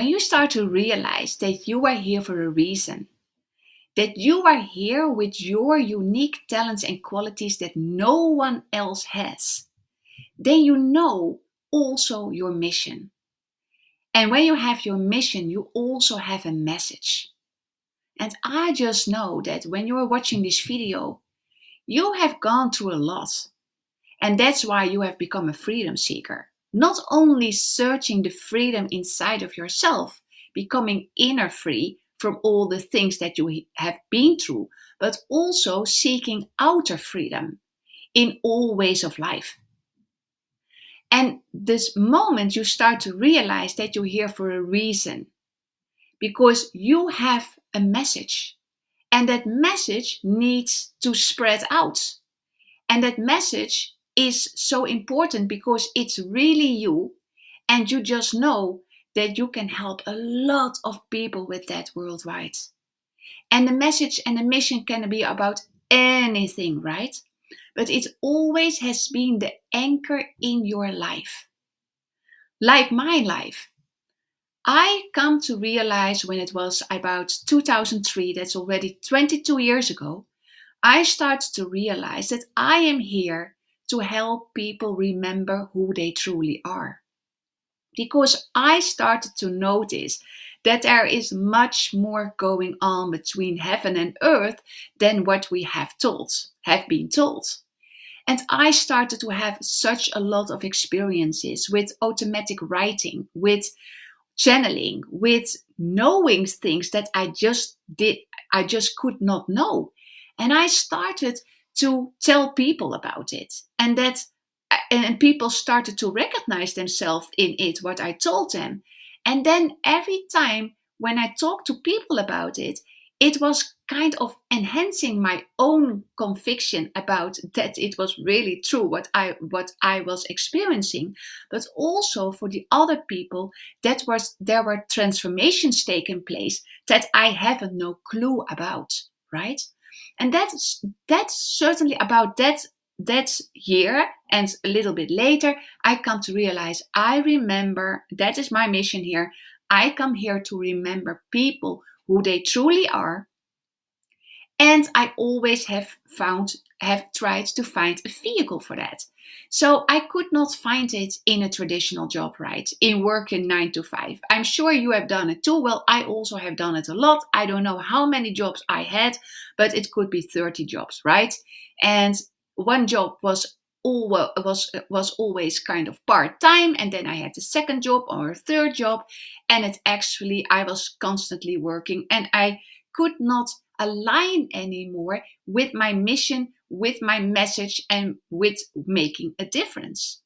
When you start to realize that you are here for a reason, that you are here with your unique talents and qualities that no one else has, then you know also your mission. And when you have your mission, you also have a message. And I just know that when you are watching this video, you have gone through a lot. And that's why you have become a freedom seeker. Not only searching the freedom inside of yourself, becoming inner free from all the things that you have been through, but also seeking outer freedom in all ways of life. And this moment you start to realize that you're here for a reason, because you have a message, and that message needs to spread out. And that message is so important because it's really you, and you just know that you can help a lot of people with that worldwide. And the message and the mission can be about anything, right? But it always has been the anchor in your life. Like my life. I come to realize when it was about 2003, that's already 22 years ago, I started to realize that I am here to help people remember who they truly are. Because I started to notice that there is much more going on between heaven and earth than what we have been told. And I started to have such a lot of experiences with automatic writing, with channeling, with knowing things that I just could not know. And I started to tell people about it. And people started to recognize themselves in it, what I told them. And then every time when I talked to people about it, it was kind of enhancing my own conviction about that it was really true what I was experiencing, but also for the other people there were transformations taking place that I haven't no clue about, right? And that's certainly about that year. And a little bit later, I come to realize I remember, that is my mission here. I come here to remember people who they truly are. And I always have tried to find a vehicle for that. So I could not find it in a traditional job, right? In working 9 to 5. I'm sure you have done it too. Well, I also have done it a lot. I don't know how many jobs I had, but it could be 30 jobs, right? And one job was always kind of part-time, and then I had a second job or a third job, and I was constantly working, and I could not align anymore with my mission, with my message, and with making a difference.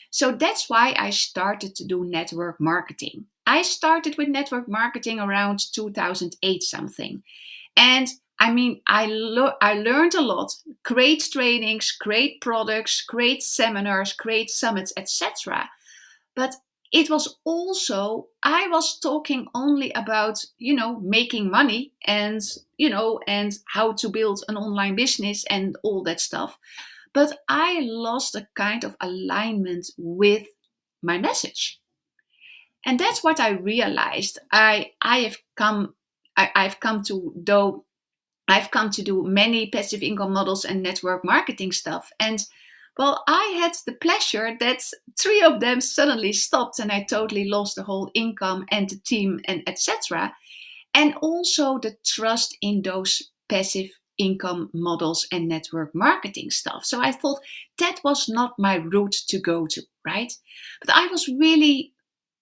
So that's why I started to do network marketing. I started with network marketing around 2008 something. And I mean, I learned a lot, great trainings, great products, great seminars, great summits, etc. But it was also, I was talking only about, making money and, and how to build an online business and all that stuff. But I lost a kind of alignment with my message. And that's what I realized. I've come to do many passive income models and network marketing stuff. And well, I had the pleasure that 3 of them suddenly stopped and I totally lost the whole income and the team and etc. And also the trust in those passive income models and network marketing stuff. So I thought that was not my route to go to, right? But I was really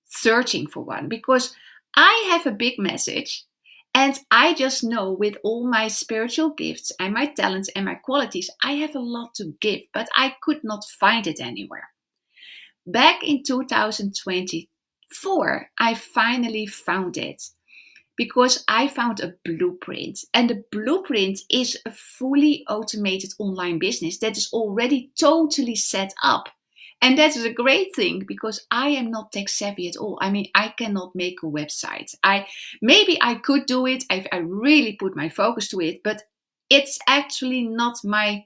searching for one because I have a big message. And I just know with all my spiritual gifts and my talents and my qualities, I have a lot to give, but I could not find it anywhere. Back in 2024, I finally found it because I found a blueprint. And the blueprint is a fully automated online business that is already totally set up. And that is a great thing because I am not tech savvy at all. I mean, I cannot make a website. Maybe I could do it if I really put my focus to it, but it's actually not my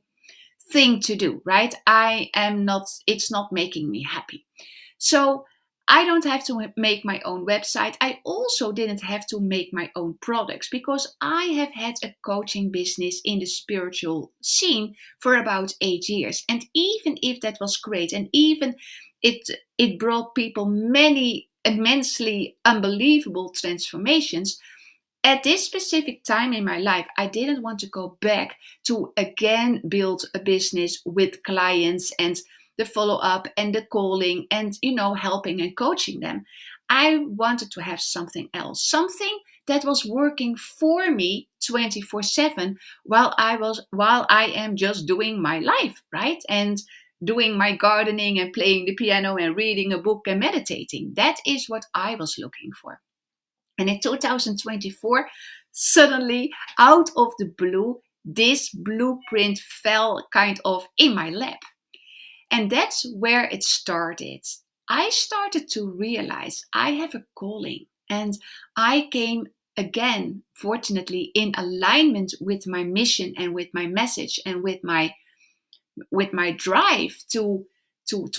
thing to do, right? It's not making me happy. So I don't have to make my own website. I also didn't have to make my own products because I have had a coaching business in the spiritual scene for about 8 years. And even if that was great, and even it it brought people many immensely unbelievable transformations, at this specific time in my life, I didn't want to go back to again build a business with clients and the follow up and the calling and, helping and coaching them. I wanted to have something else, something that was working for me 24/7 while I am just doing my life, right? And doing my gardening and playing the piano and reading a book and meditating. That is what I was looking for. And in 2024, suddenly, out of the blue, this blueprint fell kind of in my lap. And that's where it started. I started to realize I have a calling, and I came again, fortunately, in alignment with my mission and with my message and with my drive to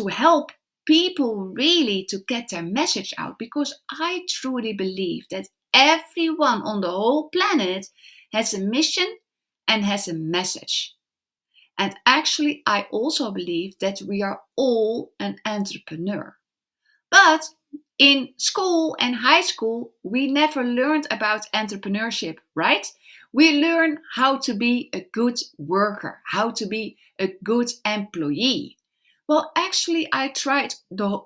help people really to get their message out, because I truly believe that everyone on the whole planet has a mission and has a message. And actually, I also believe that we are all an entrepreneur. But in school and high school, we never learned about entrepreneurship, right? We learn how to be a good worker, how to be a good employee. Well, actually, I tried the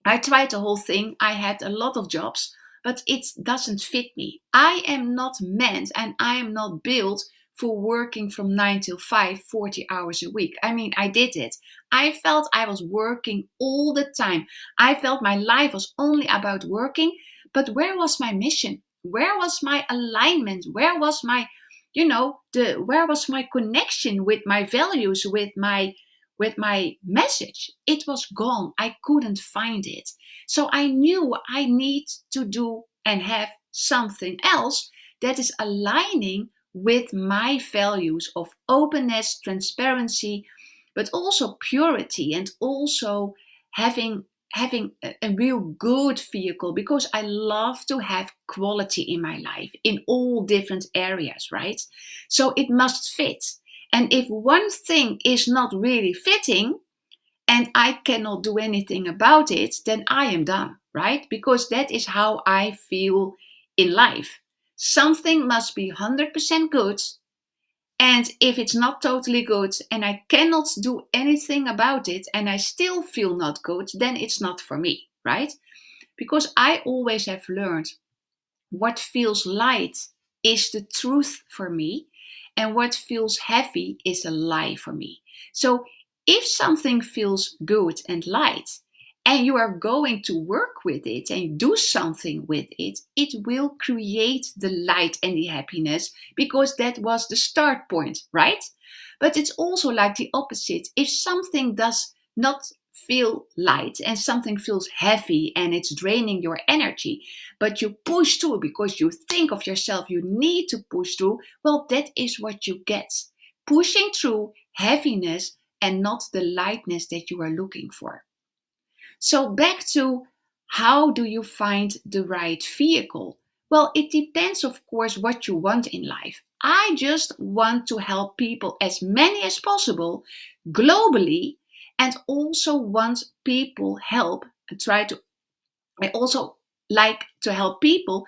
I tried the whole thing. I had a lot of jobs, but it doesn't fit me. I am not meant and I am not built for working from 9 till 5, 40 hours a week. I mean, I did it. I felt I was working all the time. I felt my life was only about working, but where was my mission? Where was my alignment? Where was my, where was my connection with my values, with my message? It was gone. I couldn't find it. So I knew I need to do and have something else that is aligning with my values of openness, transparency, but also purity, and also having a real good vehicle, because I love to have quality in my life in all different areas, right? So it must fit. And if one thing is not really fitting and I cannot do anything about it, then I am done, right? Because that is how I feel in life. Something must be 100% good. And if it's not totally good and I cannot do anything about it and I still feel not good, then it's not for me, right? Because I always have learned what feels light is the truth for me, and what feels heavy is a lie for me. So if something feels good and light, and you are going to work with it and do something with it, it will create the light and the happiness, because that was the start point, right? But it's also like the opposite. If something does not feel light and something feels heavy and it's draining your energy, but you push through because you think of yourself, you need to push through, well, that is what you get. Pushing through heaviness and not the lightness that you are looking for. So back to, how do you find the right vehicle? Well, it depends, of course, what you want in life. I just want to help people, as many as possible, globally, and also want people help I also like to help people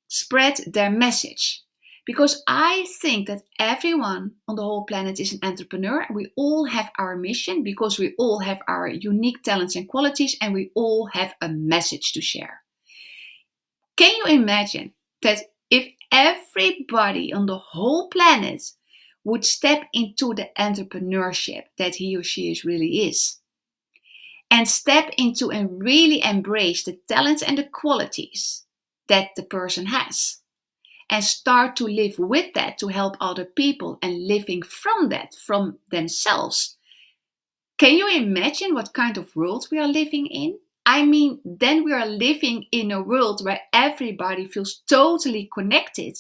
spread their message. Because I think that everyone on the whole planet is an entrepreneur. We all have our mission, because we all have our unique talents and qualities, and we all have a message to share. Can you imagine that if everybody on the whole planet would step into the entrepreneurship that he or she really is, and step into and really embrace the talents and the qualities that the person has, and start to live with that to help other people and living from that, from themselves. Can you imagine what kind of world we are living in? I mean, then we are living in a world where everybody feels totally connected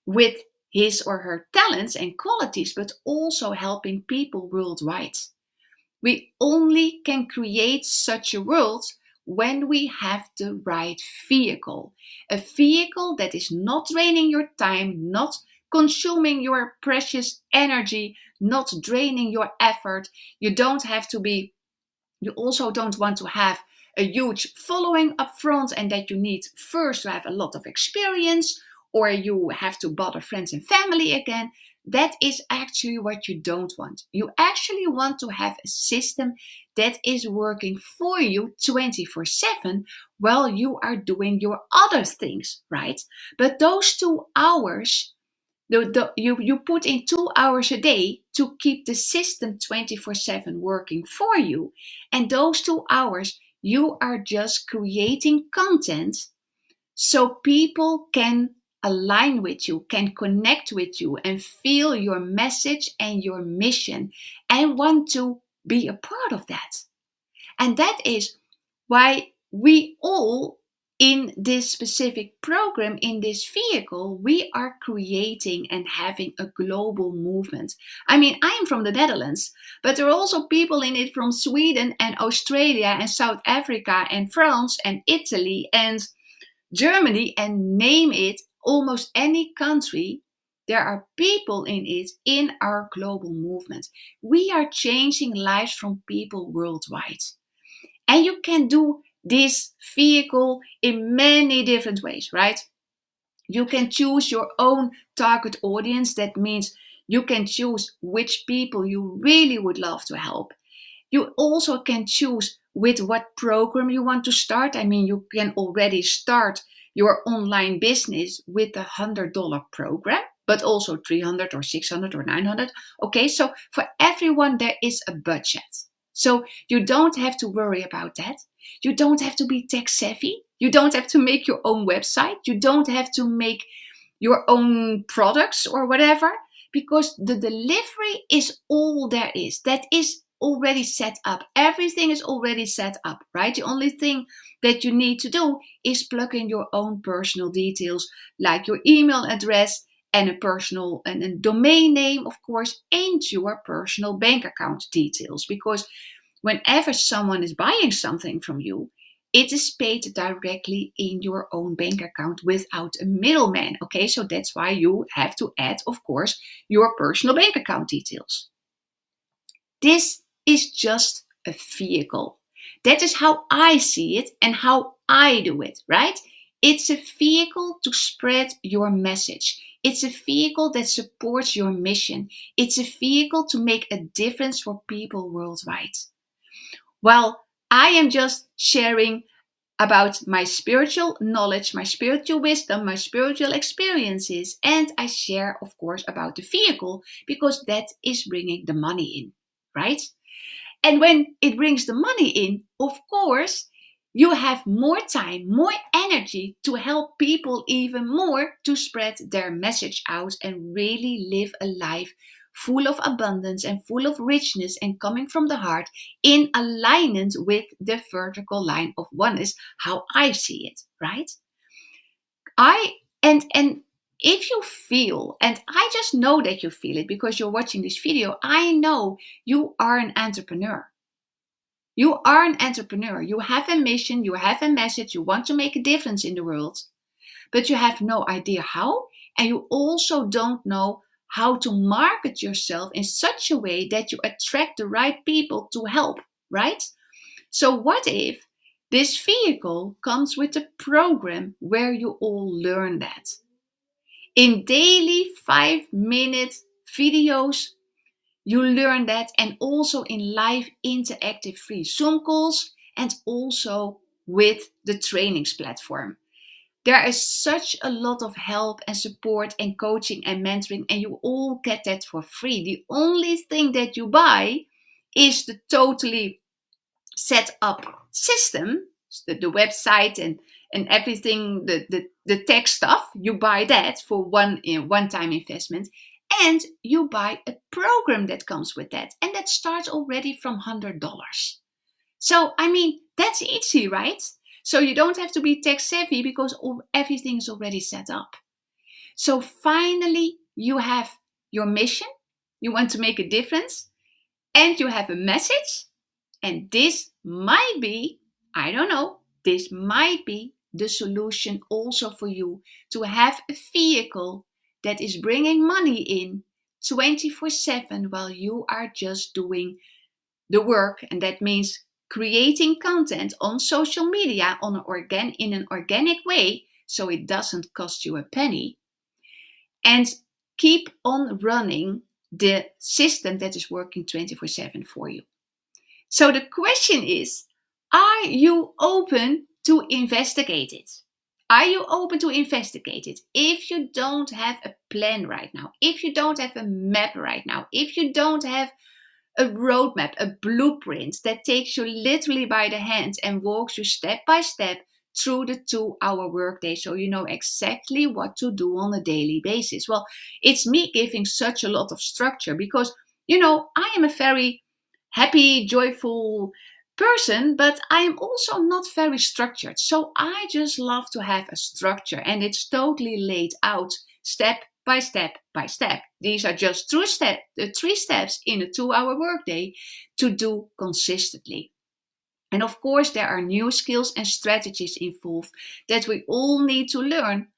with his or her talents and qualities, but also helping people worldwide. We only can create such a world when we have the right vehicle. A vehicle that is not draining your time, not consuming your precious energy, not draining your effort. You don't have to be, you also don't want to have a huge following up front and that you need first to have a lot of experience, or you have to bother friends and family again. That is actually what you don't want. You actually want to have a system that is working for you 24/7 while you are doing your other things, right? But those 2 hours, you put in 2 hours a day to keep the system 24/7 working for you. And those 2 hours, you are just creating content so people can align with you, can connect with you, and feel your message and your mission and want to be a part of that. And that is why we all in this specific program, in this vehicle, we are creating and having a global movement. I mean, I'm from the Netherlands, but there are also people in it from Sweden and Australia and South Africa and France and Italy and Germany, and name it, almost any country. There are people in it, in our global movement. We are changing lives from people worldwide. And you can do this vehicle in many different ways, right? You can choose your own target audience. That means you can choose which people you really would love to help. You also can choose with what program you want to start. I mean, you can already start your online business with a $100 program, but also 300 or 600 or 900. Okay, so for everyone, there is a budget. So you don't have to worry about that. You don't have to be tech savvy. You don't have to make your own website. You don't have to make your own products or whatever, because the delivery is all there is. That is already set up. Everything is already set up, right? The only thing that you need to do is plug in your own personal details, like your email address and a personal and a domain name, of course, and your personal bank account details. Because whenever someone is buying something from you, it is paid directly in your own bank account without a middleman. Okay, so that's why you have to add, of course, your personal bank account details. This is just a vehicle. That is how I see it and how I do it, right? It's a vehicle to spread your message. It's a vehicle that supports your mission. It's a vehicle to make a difference for people worldwide. Well, I am just sharing about my spiritual knowledge, my spiritual wisdom, my spiritual experiences, and I share, of course, about the vehicle because that is bringing the money in, right? And when it brings the money in, of course, you have more time, more energy to help people even more to spread their message out and really live a life full of abundance and full of richness and coming from the heart in alignment with the vertical line of oneness, how I see it, right? I and if you feel, and I just know that you feel it because you're watching this video, I know you are an entrepreneur. You are an entrepreneur. You have a mission, you have a message, you want to make a difference in the world, but you have no idea how, and you also don't know how to market yourself in such a way that you attract the right people to help, right? So what if this vehicle comes with a program where you all learn that? In daily 5-minute videos, you learn that, and also in live interactive free Zoom calls, and also with the trainings platform. There is such a lot of help and support and coaching and mentoring, and you all get that for free. The only thing that you buy is the totally set up system, the website and everything, the tech stuff. You buy that for one-time investment, and you buy a program that comes with that, and that starts already from $100. So, I mean, that's easy, right? So you don't have to be tech savvy because everything is already set up. So finally, you have your mission, you want to make a difference, and you have a message. And this might be, I don't know, this might be the solution also for you to have a vehicle that is bringing money in 24/7 while you are just doing the work. And that means creating content on social media in an organic way so it doesn't cost you a penny, and keep on running the system that is working 24/7 for you. So the question is, are you open to investigate it? Are you open to investigate it? If you don't have a plan right now, if you don't have a map right now, if you don't have a roadmap, a blueprint that takes you literally by the hand and walks you step by step through the 2-hour workday so you know exactly what to do on a daily basis. Well, it's me giving such a lot of structure because, I am a very happy, joyful person, but I am also not very structured. So I just love to have a structure, and it's totally laid out step by step by step. These are just 3 steps in a 2-hour workday to do consistently. And of course, there are new skills and strategies involved that we all need to learn.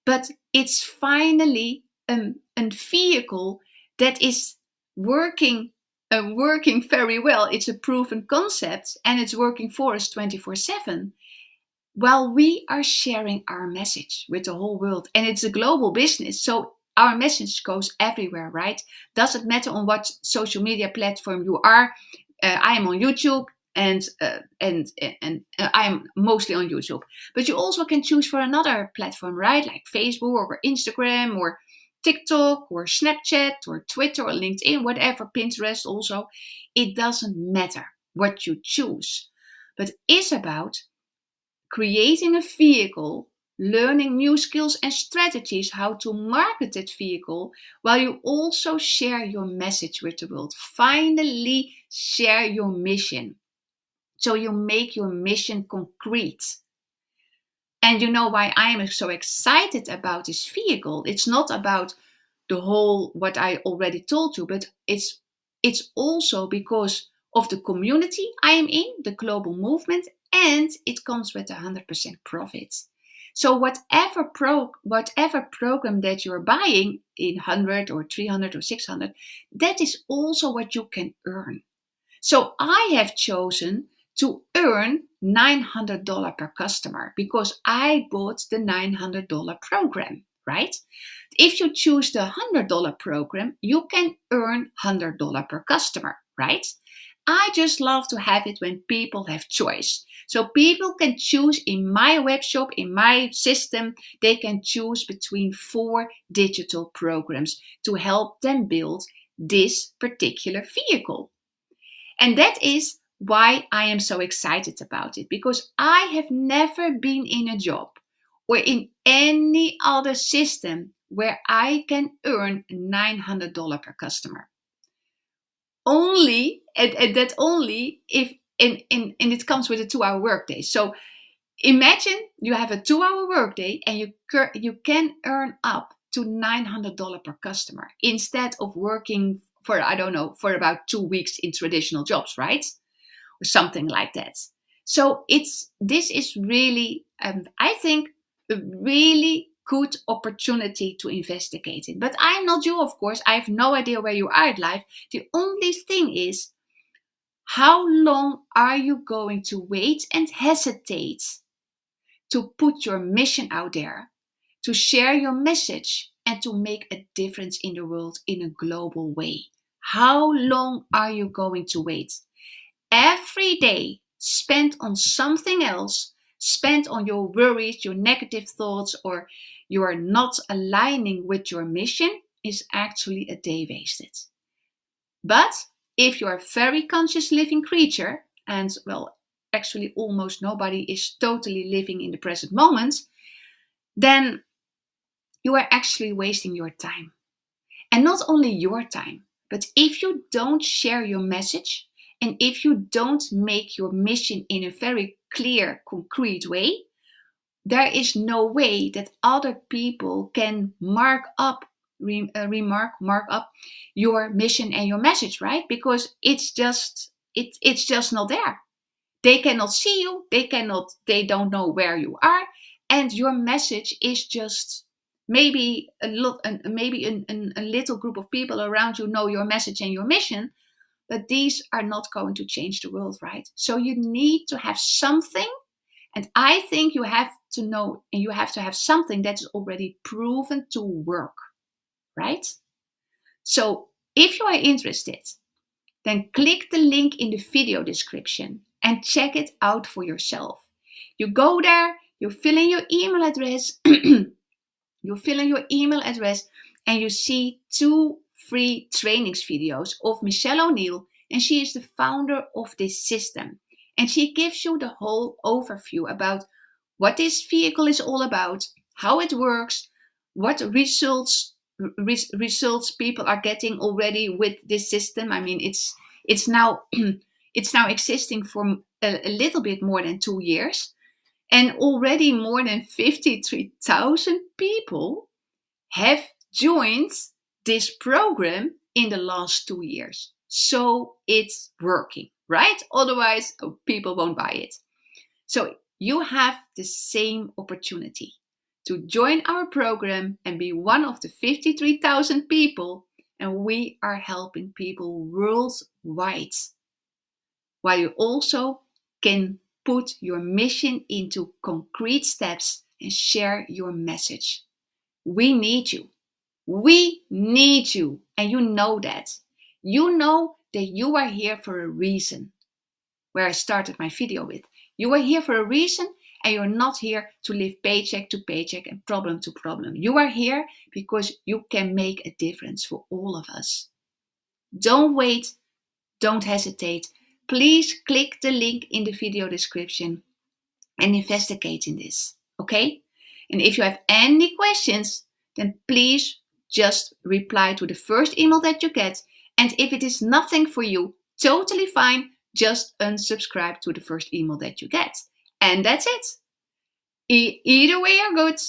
But it's finally a vehicle that is working working very well. It's a proven concept and it's working for us 24/7 while we are sharing our message with the whole world. And it's a global business, so our message goes everywhere, right? Doesn't matter on what social media platform you are. I am on YouTube, and I am mostly on YouTube. But you also can choose for another platform, right? Like Facebook or Instagram or TikTok or Snapchat or Twitter or LinkedIn, whatever, Pinterest also. It doesn't matter what you choose, but it's about creating a vehicle, learning new skills and strategies how to market that vehicle, while you also share your message with the world. Finally, share your mission. So you make your mission concrete. And you know why I am so excited about this vehicle? It's not about the whole what I already told you, but it's also because of the community I am in, the global movement, and it comes with 100% profit. So whatever program that you're buying in 100 or 300 or 600, that is also what you can earn. So I have chosen to earn $900 per customer because I bought the $900 program, right? If you choose the $100 program, you can earn $100 per customer, right? I just love to have it when people have choice. So people can choose in my web shop, in my system, they can choose between 4 digital programs to help them build this particular vehicle. And that is why I am so excited about it, because I have never been in a job or in any other system where I can earn $900 per customer. Only, and that only if and it comes with a 2-hour workday. So imagine you have a 2-hour workday and you can earn up to $900 per customer instead of working for, I don't know, for about 2 weeks in traditional jobs, right? Or something like that. So this is really, I think, a really good opportunity to investigate it. But I'm not you, of course. I have no idea where you are in life. The only thing is, how long are you going to wait and hesitate to put your mission out there, to share your message, and to make a difference in the world in a global way? How long are you going to wait? Every day spent on something else, spent on your worries, your negative thoughts, or you are not aligning with your mission, is actually a day wasted. But if you're a very conscious living creature, and well, actually almost nobody is totally living in the present moment, then you are actually wasting your time. And not only your time, but if you don't share your message and if you don't make your mission in a very clear, concrete way, there is no way that other people can mark up your mission and your message, right? Because it's just not there. They cannot see you, they don't know where you are, and your message is just maybe a little group of people around you know your message and your mission, but these are not going to change the world, right? So you need to have something, and I think you have to know, and you have to have something that is already proven to work, right? So if you are interested, then click the link in the video description and check it out for yourself. You go there, you fill in your email address, and you see 2 free trainings videos of Michelle O'Neill, and she is the founder of this system. And she gives you the whole overview about what this vehicle is all about, how it works, what results people are getting already with this system. I mean, it's now it's now existing for a little bit more than 2 years, and already more than 53,000 people have joined this program in the last 2 years. So it's working, right? Otherwise, people won't buy it. So you have the same opportunity to join our program and be one of the 53,000 people, and we are helping people worldwide, while you also can put your mission into concrete steps and share your message. We need you. We need you. And you know that. You know that you are here for a reason. Where I started my video with. You are here for a reason, and you're not here to live paycheck to paycheck and problem to problem. You are here because you can make a difference for all of us. Don't wait. Don't hesitate. Please click the link in the video description and investigate in this. Okay? And if you have any questions, then please just reply to the first email that you get. And if it is nothing for you, totally fine. Just unsubscribe to the first email that you get. And that's it. Either way are good.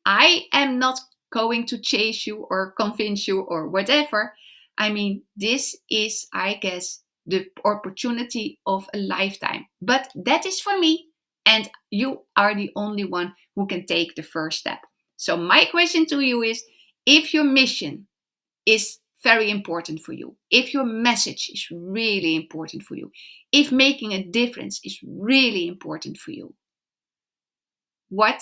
I am not going to chase you or convince you or whatever. I mean, this is, I guess, the opportunity of a lifetime. But that is for me. And you are the only one who can take the first step. So my question to you is, if your mission is very important for you, if your message is really important for you, if making a difference is really important for you, what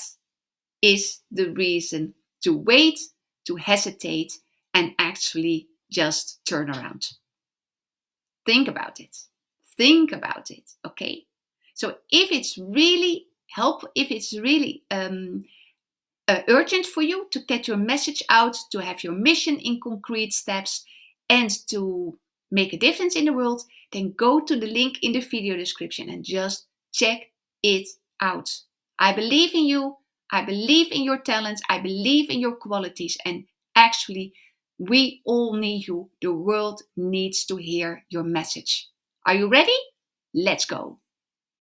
is the reason to wait, to hesitate, and actually just turn around? Think about it. Think about it, okay? So if it's really helpful, if it's really urgent for you to get your message out, to have your mission in concrete steps, and to make a difference in the world, then go to the link in the video description and just check it out. I believe in you. I believe in your talents. I believe in your qualities. And actually, we all need you. The world needs to hear your message. Are you ready? Let's go.